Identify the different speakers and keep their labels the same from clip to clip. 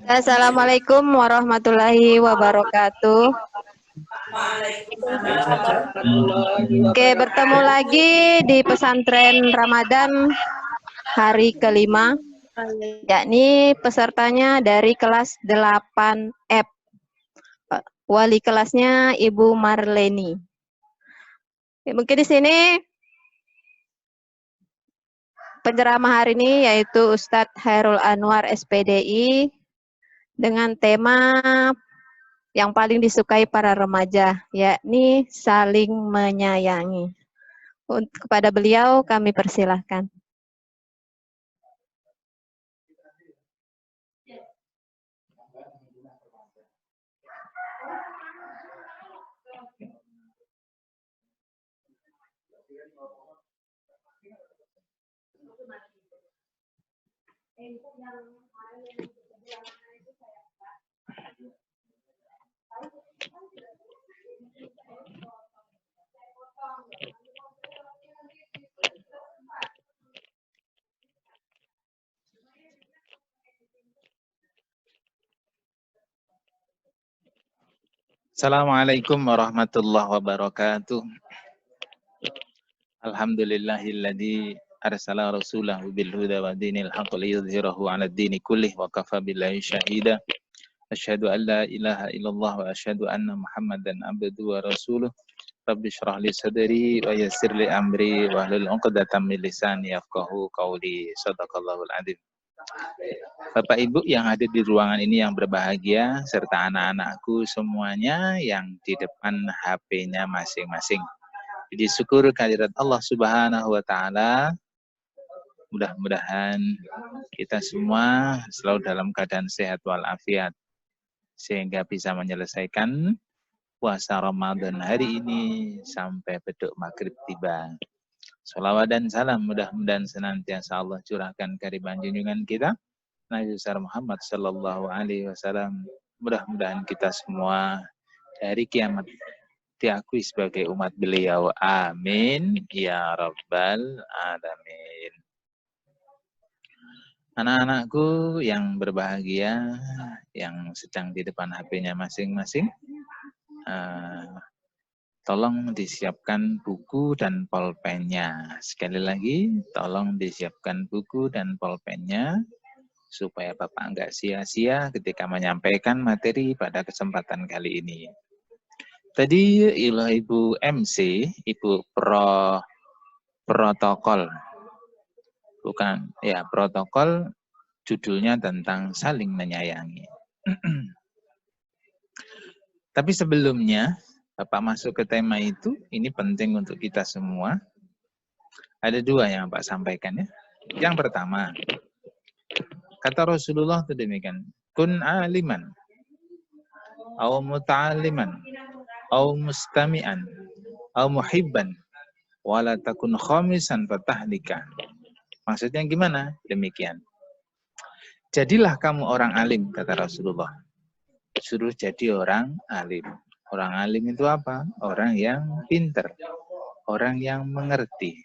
Speaker 1: Assalamualaikum warahmatullahi wabarakatuh. Oke, bertemu lagi di pesantren Ramadan hari kelima, yakni pesertanya dari kelas 8F. Wali kelasnya Ibu Marleni. Mungkin di sini penceramah hari ini yaitu Ustadz Hairul Anwar SPDI dengan tema yang paling disukai para remaja, yakni saling menyayangi. Kepada beliau kami persilahkan.
Speaker 2: Assalamualaikum warahmatullahi wabarakatuh. Alhamdulillahilladzi arsala rasulahu bil huda wa dinil haqq liyudhhirahu 'ala ad-dini kullih wa kafa billahi syahida. Asyhadu an la ilaha illallah wa asyhadu anna Muhammadan abduhu wa rasuluh. Rabbi shrah li sadri wa yassir li amri wa hlul 'uqdatam min lisani yafqahu qawli. Shadaqallahul 'adzim. Bapak Ibu yang hadir di ruangan ini yang berbahagia, serta anak-anakku semuanya yang di depan HP-nya masing-masing. Jadi syukur kehadirat Allah Subhanahu wa Ta'ala. Mudah-mudahan kita semua selalu dalam keadaan sehat walafiat, sehingga bisa menyelesaikan puasa Ramadan hari ini sampai beduk maghrib tiba. Sholawat dan salam mudah-mudahan senantiasa Allah curahkan kehadiran junjungan kita Nabi besar Muhammad Sallallahu Alaihi Wasallam. Mudah-mudahan kita semua dari kiamat diakui sebagai umat beliau. Amin ya rabbal alamin. Anak-anakku yang berbahagia, yang sedang di depan HP-nya masing-masing, tolong disiapkan buku dan pulpennya. Sekali lagi, tolong disiapkan buku dan pulpennya supaya Bapak enggak sia-sia ketika menyampaikan materi pada kesempatan kali ini. Tadi Ibu MC, Ibu protokol, bukan ya protokol, judulnya tentang saling menyayangi. Tapi sebelumnya Bapak masuk ke tema itu, ini penting untuk kita semua. Ada dua yang Pak sampaikan ya. Yang pertama, kata Rasulullah itu demikian, kun aliman, au muta'aliman, au mustami'an, au muhibban, wala takun khamisan fatahlika. Maksudnya gimana? Demikian. Jadilah kamu orang alim, kata Rasulullah. Suruh jadi orang alim. Orang alim itu apa? Orang yang pinter, orang yang mengerti.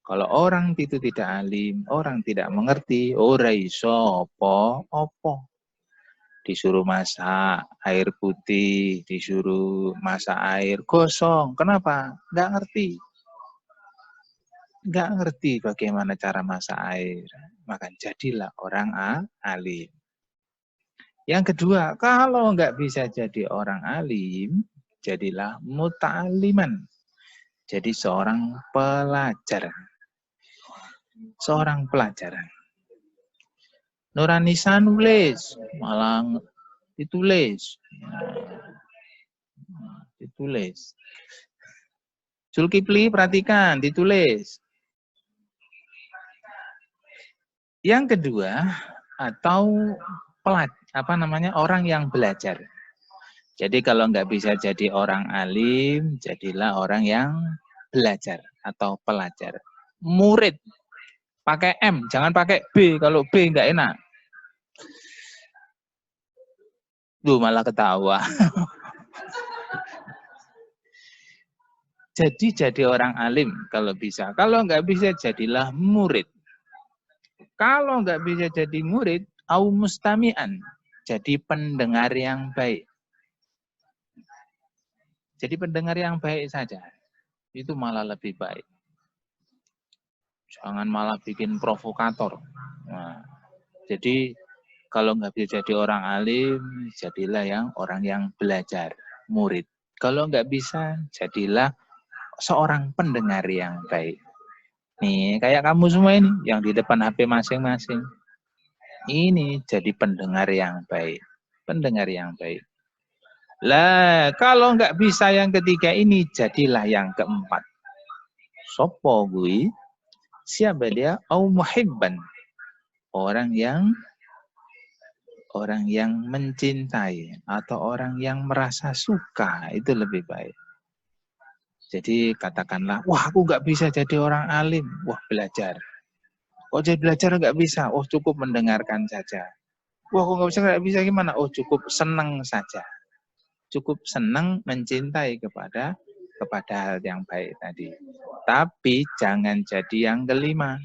Speaker 2: Kalau orang itu tidak alim, orang tidak mengerti, ora iso opo. Disuruh masak air putih, disuruh masak air gosong. Kenapa? Nggak ngerti. Nggak ngerti bagaimana cara masak air. Maka jadilah orang alim. Yang kedua, kalau nggak bisa jadi orang alim, jadilah muta'aliman. Jadi seorang pelajar. Seorang pelajar. Nuranisan nulis, malah ditulis. Ditulis. Zulkifli perhatikan, ditulis. Yang kedua, atau orang yang belajar. Jadi kalau nggak bisa jadi orang alim, jadilah orang yang belajar atau pelajar. Murid, pakai M, jangan pakai B. Kalau B nggak enak. Duh, malah ketawa. Jadi orang alim kalau bisa. Kalau nggak bisa, jadilah murid. Kalau nggak bisa jadi murid, au mustami'an. jadi pendengar yang baik. Jadi pendengar yang baik saja, itu malah lebih baik. Jangan malah bikin provokator. Nah, jadi kalau nggak bisa jadi orang alim, jadilah orang yang belajar, murid. Kalau nggak bisa, jadilah seorang pendengar yang baik. Nih, kayak kamu semua ini, yang di depan HP masing-masing. Ini jadi pendengar yang baik. Pendengar yang baik. Lah, kalau nggak bisa yang ketiga ini, jadilah yang keempat. Sopo gue? Siapa dia? Au muhibban. Orang yang mencintai atau orang yang merasa suka, itu lebih baik. Jadi katakanlah, wah aku nggak bisa jadi orang alim, wah belajar. Oh jadi belajar nggak bisa, oh cukup mendengarkan saja. Wah aku nggak bisa gimana? Oh cukup senang saja. Cukup senang mencintai kepada hal yang baik tadi. Tapi jangan jadi yang kelima.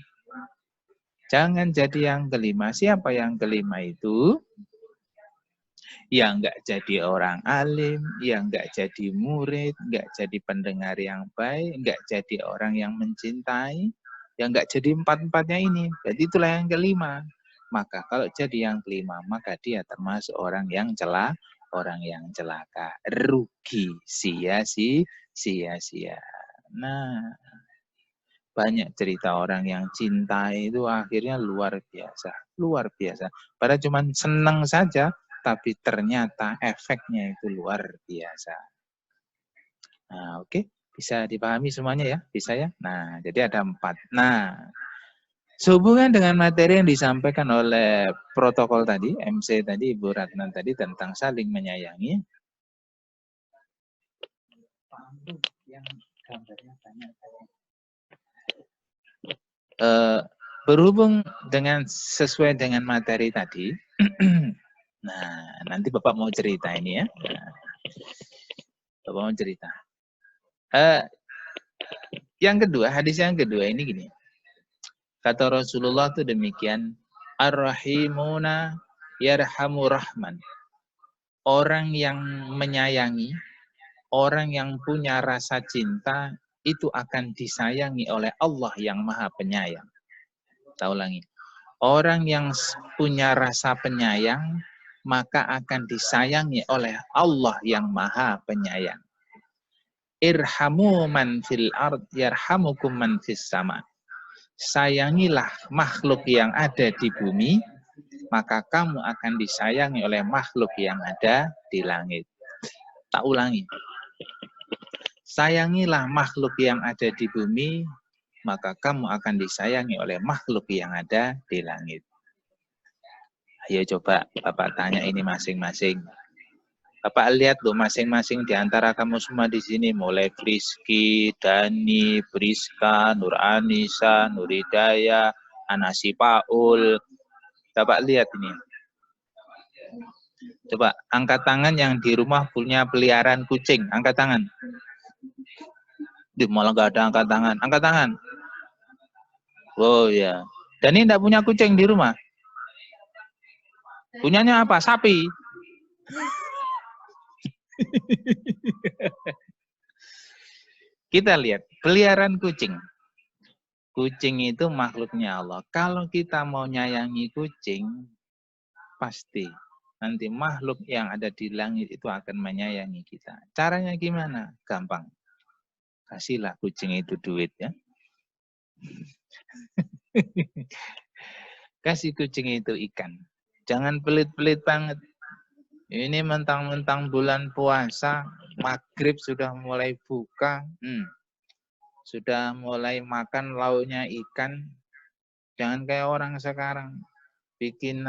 Speaker 2: Jangan jadi yang kelima. Siapa yang kelima itu? Yang nggak jadi orang alim, yang nggak jadi murid, nggak jadi pendengar yang baik, nggak jadi orang yang mencintai, yang nggak jadi empat-empatnya ini. Jadi itulah yang kelima. Maka kalau jadi yang kelima, maka dia termasuk orang yang celaka, rugi, sia-sia. Nah, banyak cerita orang yang cinta itu akhirnya luar biasa. Padahal cuma senang saja, tapi ternyata efeknya itu luar biasa. Nah, oke. Bisa dipahami semuanya ya? Bisa ya? Nah, jadi ada 4. Nah, sehubungan dengan materi yang disampaikan oleh protokol tadi, MC tadi, Ibu Ratna tadi tentang saling menyayangi. Yang gambarnya banyak. Berhubung dengan sesuai dengan materi tadi, nah nanti Bapak mau cerita ini ya. Nah, Bapak mau cerita. Yang kedua, hadis yang kedua ini gini. Kata Rasulullah itu demikian, Ar-Rahimuna yarhamu rahman. Orang yang menyayangi, orang yang punya rasa cinta, itu akan disayangi oleh Allah yang Maha Penyayang. Saya ulangi. Orang yang punya rasa penyayang, maka akan disayangi oleh Allah yang Maha Penyayang. Irhamu man fil ard yarhamukum man fis sama. Sayangilah makhluk yang ada di bumi, maka kamu akan disayangi oleh makhluk yang ada di langit. Tak ulangi. Sayangilah makhluk yang ada di bumi, maka kamu akan disayangi oleh makhluk yang ada di langit. Ayo coba Bapak tanya ini masing-masing. Bapak lihat loh masing-masing di antara kamu semua di sini, mulai Friski, Dani, Briska, Nur Anissa, Nur Hidayah, Anasi Paul. Bapak lihat ini. Coba angkat tangan yang di rumah punya peliharaan kucing, angkat tangan. Malah nggak ada angkat tangan. Angkat tangan. Oh ya. Dan ini enggak punya kucing di rumah. Punyanya apa? Sapi. Kita lihat peliharaan kucing. Kucing itu makhluknya Allah. Kalau kita mau nyayangi kucing, pasti nanti makhluk yang ada di langit itu akan menyayangi kita. Caranya gimana? Gampang. Kasihlah kucing itu duit ya. Kasih kucing itu ikan. Jangan pelit-pelit banget. Ini mentang-mentang bulan puasa, maghrib sudah mulai buka. Sudah mulai makan lauknya ikan. Jangan kayak orang sekarang. Bikin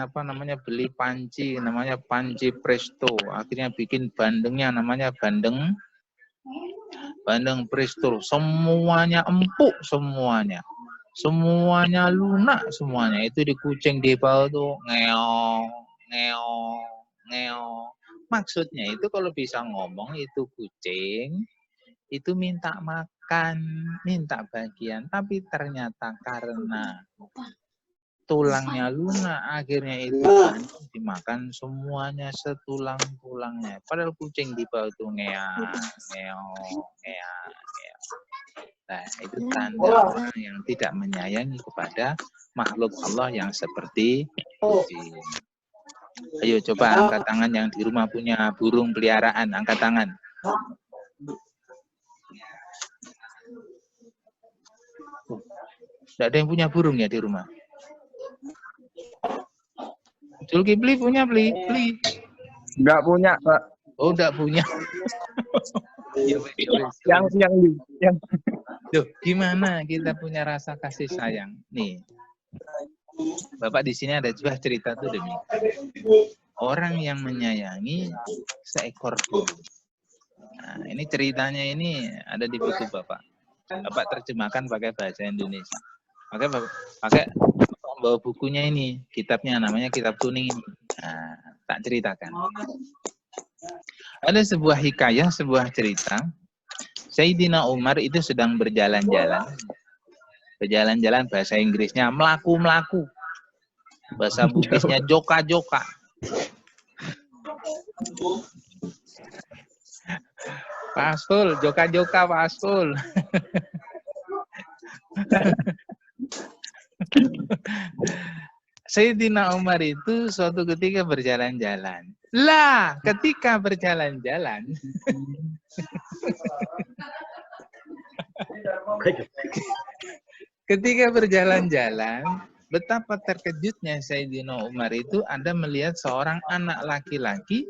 Speaker 2: beli panci, namanya panci presto. Akhirnya bikin bandengnya, namanya bandeng presto. Semuanya empuk semuanya. Semuanya lunak semuanya. Itu di kucing di bawah tuh ngeong, ngeong, ngeong. Maksudnya itu kalau bisa ngomong itu kucing itu minta makan, minta bagian, tapi ternyata karena tulangnya lunak, akhirnya itu dimakan semuanya setulang-tulangnya. Padahal kucing di bawah itu ngeang, ngeong, ngeang, ngeong. Nah, itu tanda orang yang tidak menyayangi kepada makhluk Allah yang seperti kucing. Ayo coba angkat tangan yang di rumah punya burung peliharaan, angkat tangan. Tidak ada yang punya burung ya di rumah? Zulkifli punya, Pli?
Speaker 3: Enggak punya, Pak.
Speaker 2: Oh, enggak punya.
Speaker 3: yang
Speaker 2: Duh, gimana kita punya rasa kasih sayang? Nih, Bapak di sini ada juga cerita tuh demikian. Orang yang menyayangi seekor burung. Nah, ini ceritanya ini ada di buku Bapak. Bapak terjemahkan pakai bahasa Indonesia. Pakai bawa bukunya ini, kitabnya namanya Kitab Kuning ini. Nah, tak ceritakan. Ada sebuah hikayah, sebuah cerita. Sayyidina Umar itu sedang berjalan-jalan. Berjalan-jalan bahasa Inggrisnya melaku-melaku. Bahasa Buddhisnya joka-joka. Pasul, joka-joka pasul. Sayyidina Umar itu suatu ketika berjalan-jalan. Lah, ketika berjalan-jalan, betapa terkejutnya Sayyidina Umar itu ada melihat seorang anak laki-laki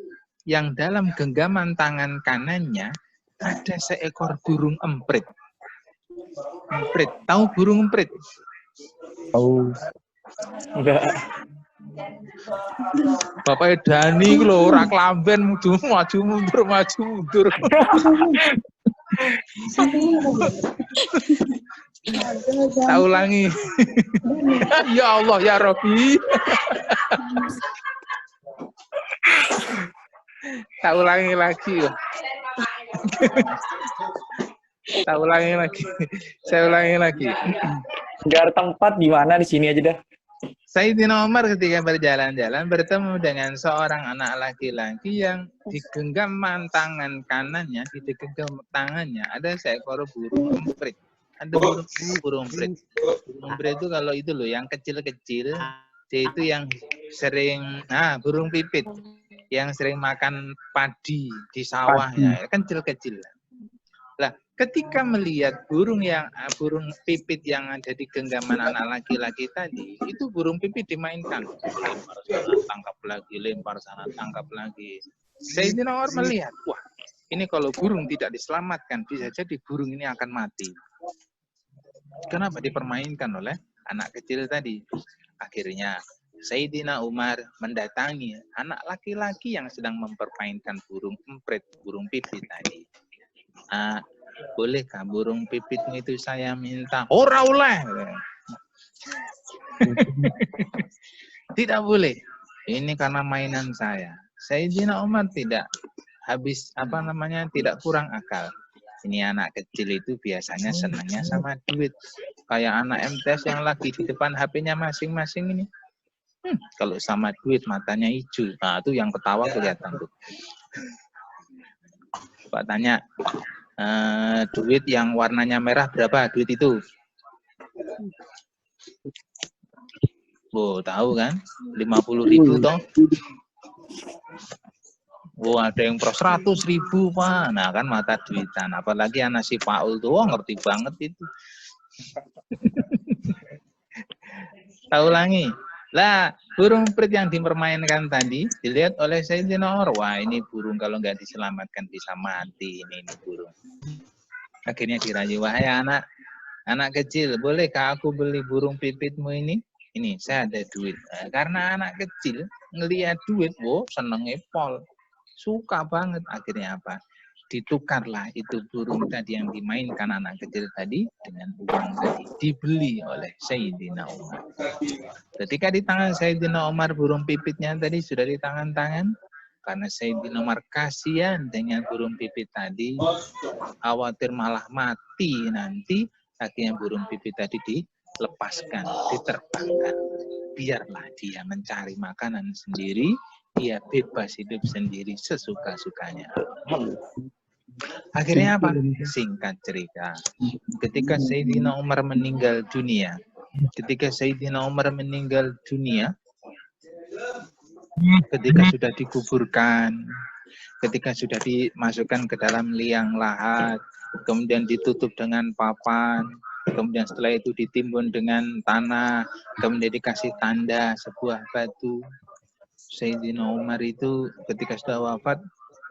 Speaker 2: yang dalam genggaman tangan kanannya ada seekor burung emprit. Emprit, tahu burung emprit?
Speaker 3: Oh. Enggak.
Speaker 2: Bapak Dani lho ora klamben maju mundur. Tak ulangi. Ya Allah ya Rabbi. Tak ulangi lagi. Saya ulangi lagi.
Speaker 3: Enggak ada tempat, gimana di sini aja dah.
Speaker 2: Sayyidina Umar ketika berjalan-jalan bertemu dengan seorang anak laki-laki yang digenggam tangan kanannya, digenggam tangannya ada seekor burung emprit. Ada burung emprit. Burung emprit itu kalau itu loh yang kecil-kecil, dia itu yang sering, burung pipit, yang sering makan padi di sawahnya, kecil-kecil. Lah, ketika melihat burung pipit yang ada di genggaman anak laki-laki tadi, itu burung pipit dimainkan. Lempar sana, tangkap lagi, lempar sana, tangkap lagi. Sayyidina Umar melihat, wah, ini kalau burung tidak diselamatkan, bisa jadi burung ini akan mati. Kenapa dipermainkan oleh anak kecil tadi? Akhirnya, Sayyidina Umar mendatangi anak laki-laki yang sedang mempermainkan burung emprit, burung pipit tadi. Bolehkah burung pipitmu itu saya minta? Ora oleh. Tidak boleh. Ini karena mainan saya. Sayyidina Umar tidak tidak kurang akal. Ini anak kecil itu biasanya senangnya sama duit. Kayak anak MTS yang lagi di depan HP-nya masing-masing ini. Kalau sama duit matanya hijau. Nah, itu yang ketawa kelihatan tuh. Pak tanya, duit yang warnanya merah berapa duit itu? Tahu kan? 50.000 toh. Ada yang pro 100.000 Pak. Nah kan mata duitan. Apalagi anak si Paul tuh, ngerti banget itu. Tahu lagi. Lah, burung emprit yang dipermainkan tadi dilihat oleh Sayyidina Umar. Wah, ini burung kalau nggak diselamatkan bisa mati ini burung. Akhirnya dirayu, wahai anak kecil, bolehkah aku beli burung pipitmu ini? Ini saya ada duit. Karena anak kecil ngelihat duit, seneng pol, suka banget. Akhirnya apa? Ditukarlah itu burung tadi yang dimainkan anak kecil tadi dengan uang tadi, dibeli oleh Sayyidina Umar. Ketika di tangan Sayyidina Umar burung pipitnya tadi sudah di tangan-tangan, karena Sayyidina Umar kasihan dengan burung pipit tadi, khawatir malah mati nanti, akhirnya burung pipit tadi dilepaskan, diterbangkan. biarlah dia mencari makanan sendiri, dia bebas hidup sendiri sesuka-sukanya. Akhirnya apa? Singkat cerita, ketika Sayyidina Umar meninggal dunia, ketika sudah dikuburkan, ketika sudah dimasukkan ke dalam liang lahat, kemudian ditutup dengan papan, kemudian setelah itu ditimbun dengan tanah, kemudian dikasih tanda sebuah batu. Sayyidina Umar itu ketika sudah wafat,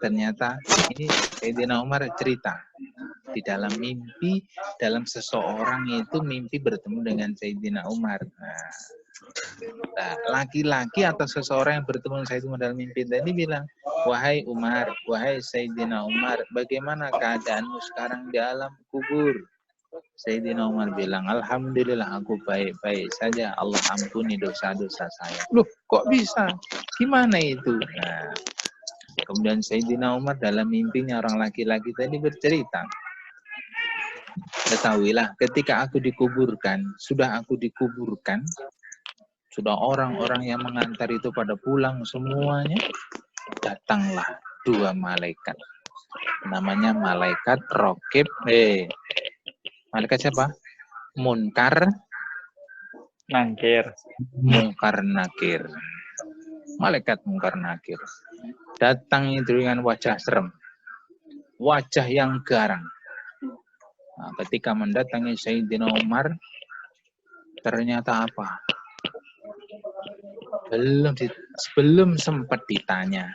Speaker 2: ternyata ini Sayyidina Umar cerita di dalam mimpi, dalam seseorang itu mimpi bertemu dengan Sayyidina Umar. Nah, laki-laki atau seseorang yang bertemu dengan Sayyidina Umar dalam mimpi tadi bilang, wahai Umar, wahai Sayyidina Umar, bagaimana keadaanmu sekarang di alam kubur? Sayyidina Umar bilang, alhamdulillah aku baik-baik saja, Allah ampuni dosa-dosa saya. Loh, kok bisa? Gimana itu? Nah, kemudian Sayyidina Umar dalam mimpinya orang laki-laki tadi bercerita, ketahuilah ketika aku dikuburkan, sudah orang-orang yang mengantar itu pada pulang semuanya, datanglah dua malaikat. Namanya malaikat Raqib. Malaikat siapa? Munkar Nakir. Malaikat Munkar Nakir. Datang itu dengan wajah serem. Wajah yang garang. Nah, ketika mendatangi Sayyidina Umar, ternyata apa? Belum sempat ditanya.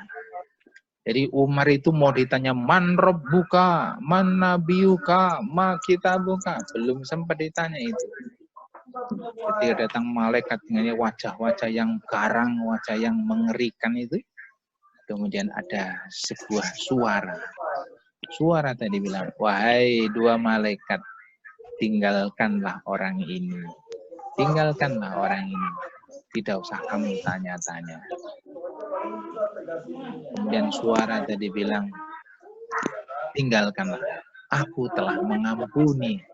Speaker 2: Jadi Umar itu mau ditanya man rabbuka, man nabiyuka, ma kitabuka, belum sempat ditanya itu. Ketika datang malaikat dengan wajah-wajah yang garang, wajah yang mengerikan itu, kemudian ada sebuah suara. Suara tadi bilang, wahai dua malaikat, tinggalkanlah orang ini. Tinggalkanlah orang ini. Tidak usah kamu tanya-tanya. Kemudian suara tadi bilang, tinggalkanlah. Aku telah mengampuni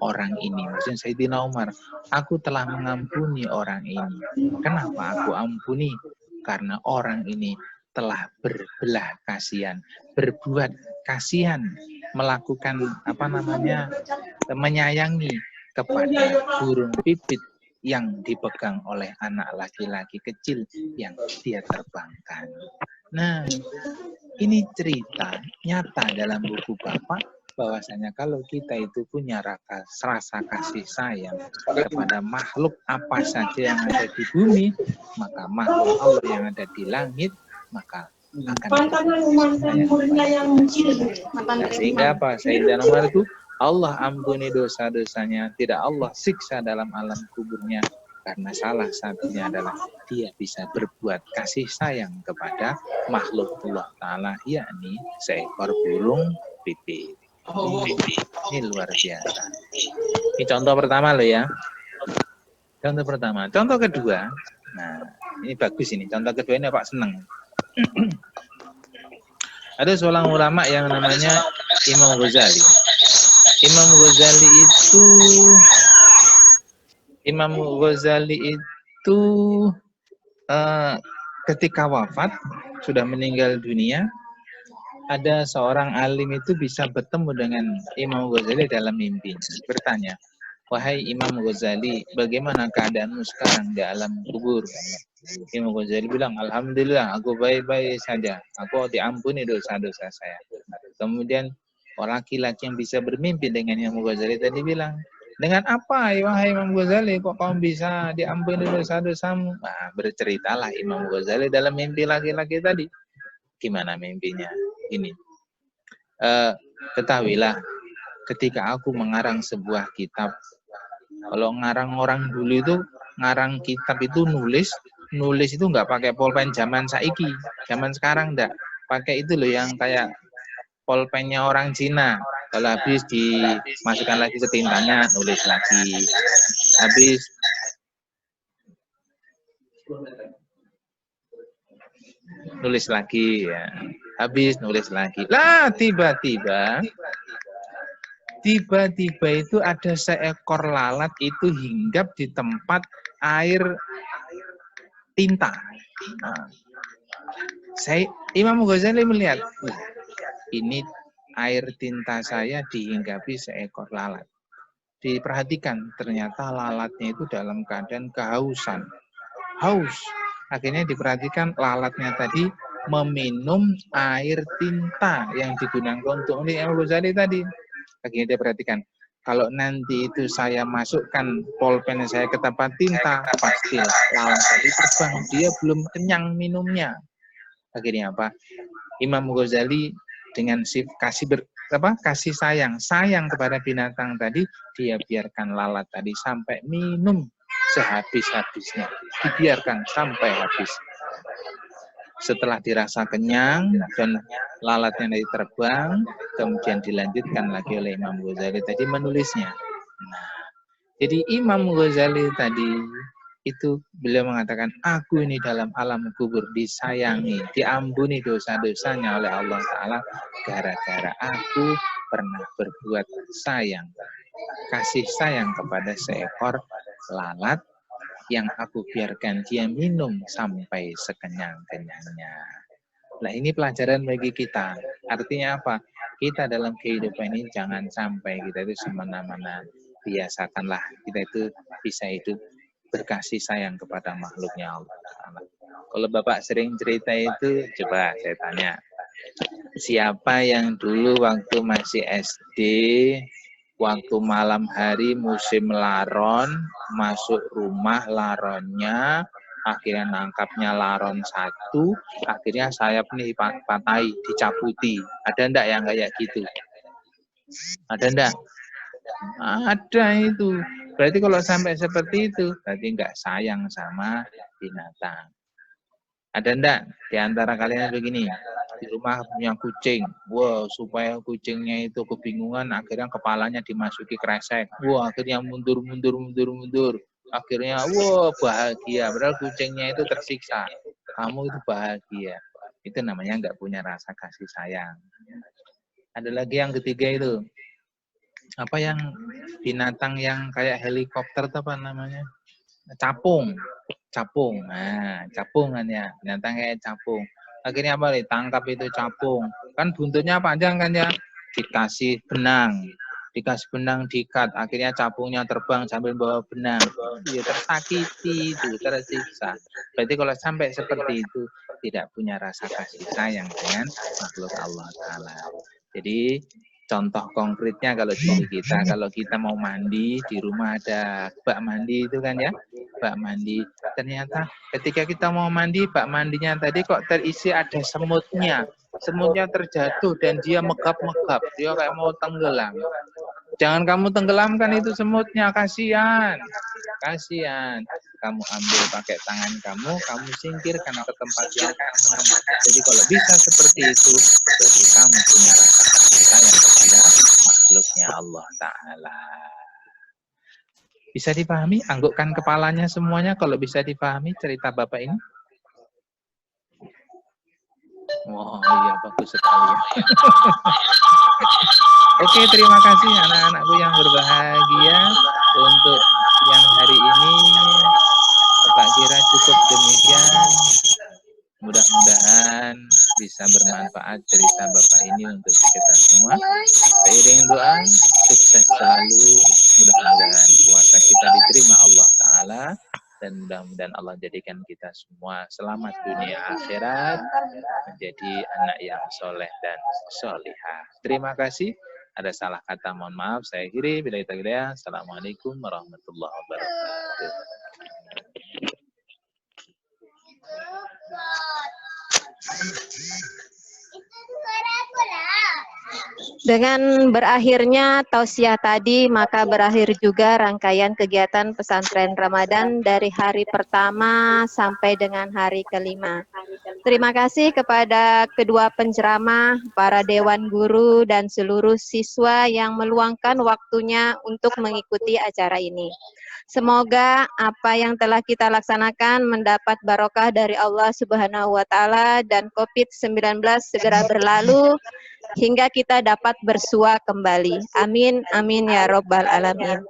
Speaker 2: orang ini. Maksudnya Sayyidina Umar, aku telah mengampuni orang ini. Kenapa aku ampuni? Karena orang ini telah berbelah kasihan, berbuat kasihan, melakukan menyayangi kepada burung pipit yang dipegang oleh anak laki-laki kecil yang dia terbangkan. Nah, ini cerita nyata dalam buku Bapak bahwasanya kalau kita itu punya rasa kasih sayang kepada makhluk apa saja yang ada di bumi, maka makhluk Allah yang ada di langit, maka akan sehingga apa? Sayyidina Umar itu Allah ampuni dosa-dosanya, tidak Allah siksa dalam alam kuburnya, karena salah satunya adalah dia bisa berbuat kasih sayang kepada makhluk Allah Ta'ala, yakni seekor burung pipit. Ini luar biasa. Ini contoh pertama loh ya. Contoh pertama. Contoh kedua, nah ini bagus ini. Contoh kedua ini Pak seneng. Ada seorang ulama yang namanya Imam Ghazali. Imam Ghazali itu ketika wafat, sudah meninggal dunia, ada seorang alim itu bisa bertemu dengan Imam Ghazali dalam mimpi. Bertanya, wahai Imam Ghazali, bagaimana keadaanmu sekarang di alam kubur? Imam Ghazali bilang, alhamdulillah, aku baik-baik saja. Aku diampuni dosa-dosa saya. Kemudian laki-laki yang bisa bermimpi dengan Imam Ghazali tadi bilang, dengan apa wahai Imam Ghazali kok kamu bisa diampuni dosa-dosamu? Nah, berceritalah Imam Ghazali dalam mimpi laki-laki tadi. Gimana mimpinya? Ini. Ketahuilah, ketika aku mengarang sebuah kitab, kalau ngarang orang dulu itu, ngarang kitab itu nulis itu nggak pakai pulpen zaman saiki. Zaman sekarang enggak. Pakai itu loh yang kayak pulpennya orang Cina. Kalau habis dimasukkan lagi ke tintanya, nulis lagi. Habis nulis lagi ya. Habis nulis lagi. Lah tiba-tiba itu ada seekor lalat itu hinggap di tempat air tinta. Imam Ghazali melihat, ini air tinta saya dihinggapi seekor lalat. Diperhatikan, ternyata lalatnya itu dalam keadaan kehausan. Haus. Akhirnya diperhatikan lalatnya tadi meminum air tinta yang digunakan untuk Imam Ghazali tadi. Akhirnya dia perhatikan, kalau nanti itu saya masukkan pulpen saya ke tempat tinta, pasti lalat tadi terbang. Dia belum kenyang minumnya. Akhirnya apa? Imam Ghazali dengan kasih sayang kepada binatang tadi, dia biarkan lalat tadi sampai minum sehabis-habisnya, dibiarkan sampai habis. Setelah dirasa kenyang dan lalatnya tadi terbang, kemudian dilanjutkan lagi oleh Imam Ghazali tadi menulisnya. Nah, jadi Imam Ghazali tadi itu beliau mengatakan, aku ini dalam alam kubur disayangi, diampuni dosa-dosanya oleh Allah Ta'ala gara-gara aku pernah berbuat kasih sayang kepada seekor lalat yang aku biarkan dia minum sampai sekenyang-kenyangnya. Nah, ini pelajaran bagi kita. Artinya apa? Kita dalam kehidupan ini jangan sampai kita itu semena-mena. Biasakanlah kita itu bisa hidup berkasih sayang kepada makhluknya Allah Ta'ala. Kalau Bapak sering cerita itu, coba saya tanya, siapa yang dulu waktu masih SD, waktu malam hari musim laron, masuk rumah laronnya, akhirnya nangkapnya laron satu, akhirnya sayap nih patahi, dicabuti. Ada enggak yang kayak gitu? Ada enggak? Ada itu. Berarti kalau sampai seperti itu, berarti enggak sayang sama binatang. Ada enggak di antara kalian begini? Di rumah punya kucing. Wah, supaya kucingnya itu kebingungan, akhirnya kepalanya dimasuki kresek. Wah, akhirnya mundur. Akhirnya, wah, bahagia. Padahal kucingnya itu tersiksa. Kamu itu bahagia. Itu namanya enggak punya rasa kasih sayang. Ada lagi yang ketiga itu. Apa yang binatang yang kayak helikopter itu apa namanya? Capung. Nah, capung kan ya, binatang kayak capung. Akhirnya apa nih? Tangkap itu capung. Kan buntutnya panjang kan ya? Dikasih benang diikat. Akhirnya capungnya terbang sambil bawa benang. Dia tersakiti, itu tersiksa. Berarti kalau sampai seperti itu tidak punya rasa kasih sayang dengan makhluk Allah Ta'ala. Jadi contoh konkretnya kalau kita mau mandi di rumah ada bak mandi itu kan ya, bak mandi. Ternyata ketika kita mau mandi, bak mandinya tadi kok terisi ada semutnya terjatuh dan dia megap-megap, dia kayak mau tenggelam. Jangan kamu tenggelamkan itu semutnya, kasihan. Kamu ambil pakai tangan kamu singkirkan ke tempat yang aman. Jadi kalau bisa seperti itu, berarti kamu punya rasa kasih sayang kepada makhluknya Allah Ta'ala. Bisa dipahami? Anggukkan kepalanya semuanya kalau bisa dipahami cerita Bapak ini. Wah, iya bagus sekali. Oke, terima kasih anak-anakku yang berbahagia untuk yang hari ini. Bapak kira cukup demikian. Mudah-mudahan bisa bermanfaat cerita Bapak ini untuk kita semua. Seiring doa, sukses selalu. Mudah-mudahan puasa kita diterima Allah Ta'ala. Dan mudah-mudahan Allah jadikan kita semua selamat dunia akhirat, menjadi anak yang soleh dan solihah. Terima kasih. Ada salah kata, mohon maaf. Saya akhiri. Bila kita kira. Assalamualaikum warahmatullahi wabarakatuh.
Speaker 1: Dengan berakhirnya tausiah tadi, maka berakhir juga rangkaian kegiatan pesantren Ramadan dari hari pertama sampai dengan hari kelima. Terima kasih kepada kedua penceramah, para dewan guru, dan seluruh siswa yang meluangkan waktunya untuk mengikuti acara ini. Semoga apa yang telah kita laksanakan mendapat barokah dari Allah Subhanahu wa Ta'ala dan COVID-19 segera berlalu hingga kita dapat bersua kembali. Amin, amin ya Rabbal Alamin.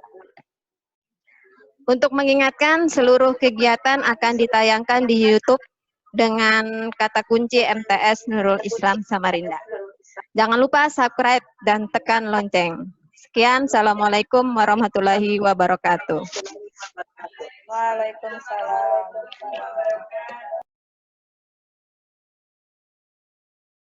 Speaker 1: Untuk mengingatkan, seluruh kegiatan akan ditayangkan di YouTube dengan kata kunci MTS Nurul Islam Samarinda. Jangan lupa subscribe dan tekan lonceng. Sekian, Assalamualaikum warahmatullahi wabarakatuh.
Speaker 4: Waalaikumsalam.